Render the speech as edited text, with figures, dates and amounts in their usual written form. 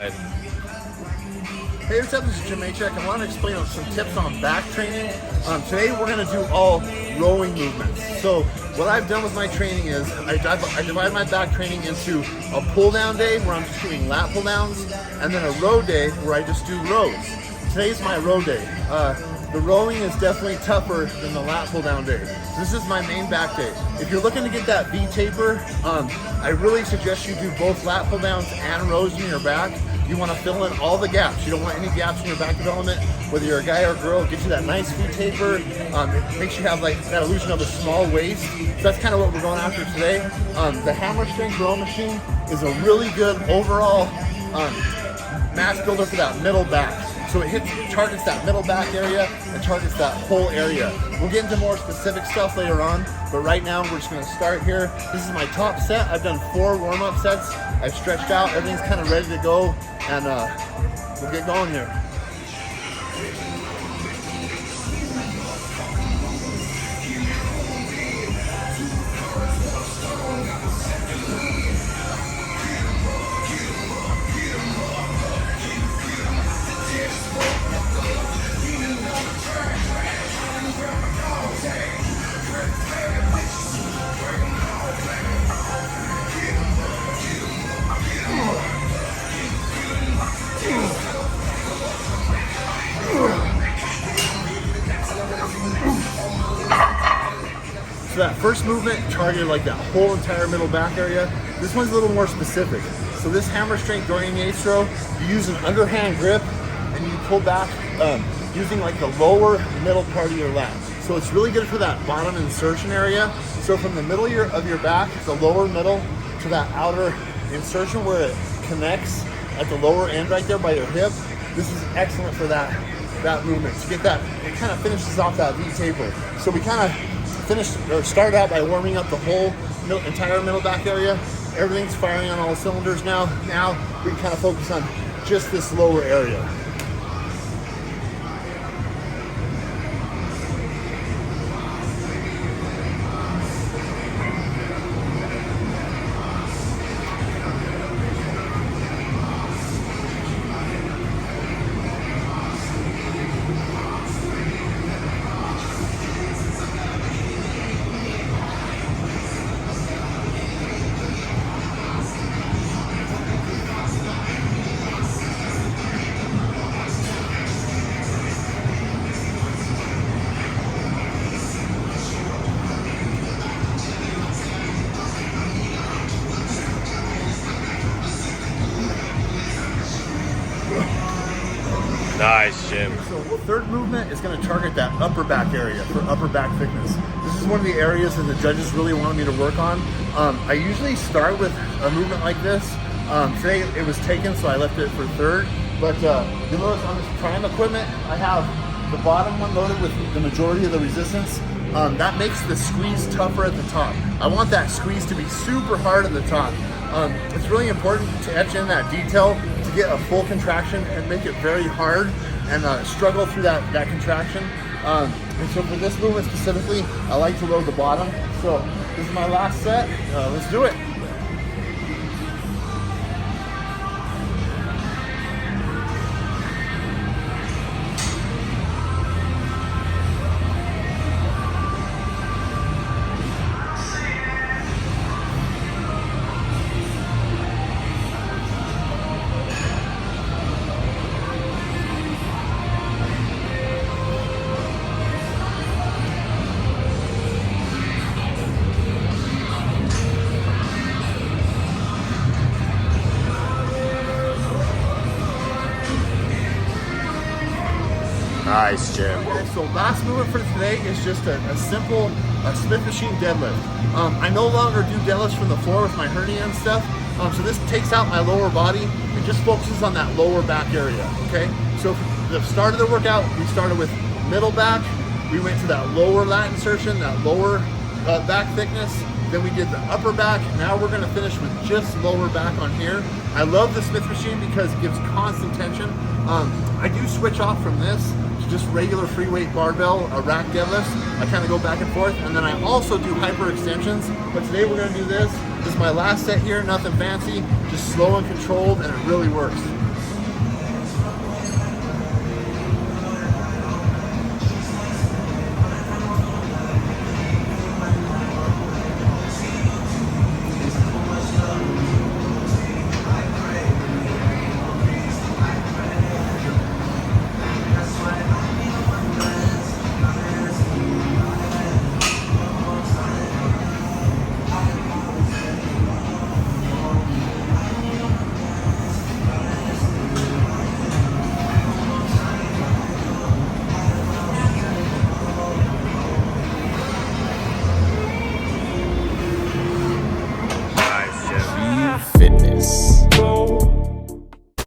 Hey, what's up? This is Jim Machek. I want to explain some tips on back training. Today we're going to do all rowing movements. So what I've done with my training is I divide my back training into a pull down day where I'm just doing lat pull downs, and then a row day where I just do rows. Today's my row day. The rowing is definitely tougher than the lat pull down day. This is my main back day. If you're looking to get that V taper, I really suggest you do both lat pull downs and rows in your back. You want to fill in all the gaps. You don't want any gaps in your back development. Whether you're a guy or a girl, it gives you that nice V taper. It makes you have like that illusion of a small waist. So that's kind of what we're going after today. The hammer strength row machine is a really good overall mass builder for that middle back. So it targets that middle back area and targets that whole area. We'll get into more specific stuff later on, but right now we're just gonna start here. This is my top set. I've done 4 warm-up sets. I've stretched out, everything's kind of ready to go, and we'll get going here. So that first movement targeted like that whole entire middle back area. This one's a little more specific. So this hammer strength during the ace throw, you use an underhand grip and you pull back using like the lower middle part of your lat. So it's really good for that bottom insertion area. So from the middle of your back, the lower middle, to that outer insertion where it connects at the lower end right there by your hip, this is excellent for that movement. To get that, it kind of finishes off that V taper. So we kind of started out by warming up the whole entire middle back area. Everything's firing on all cylinders now. Now we can kind of focus on just this lower area. Nice, Jim. So the third movement is going to target that upper back area for upper back thickness. This is one of the areas that the judges really wanted me to work on. I usually start with a movement like this. Today it was taken, so I left it for third. But you'll notice on this prime equipment, I have the bottom one loaded with the majority of the resistance. That makes the squeeze tougher at the top. I want that squeeze to be super hard at the top. It's really important to etch in that detail to get a full contraction and make it very hard and struggle through that contraction. And so for this movement specifically, I like to load the bottom. So this is my last set. Let's do it. Nice, Jim. Okay, so last movement for today is just a simple Smith machine deadlift. I no longer do deadlifts from the floor with my hernia and stuff. So this takes out my lower body and just focuses on that lower back area, okay? So the start of the workout, we started with middle back. We went to that lower lat insertion, that lower back thickness. Then we did the upper back. Now we're gonna finish with just lower back on here. I love the Smith machine because it gives constant tension. I do switch off from this to just regular free weight barbell rack deadlifts. I kind of go back and forth, and then I also do hyper extensions. But today we're gonna do this. This is my last set here, nothing fancy, just slow and controlled, and it really works.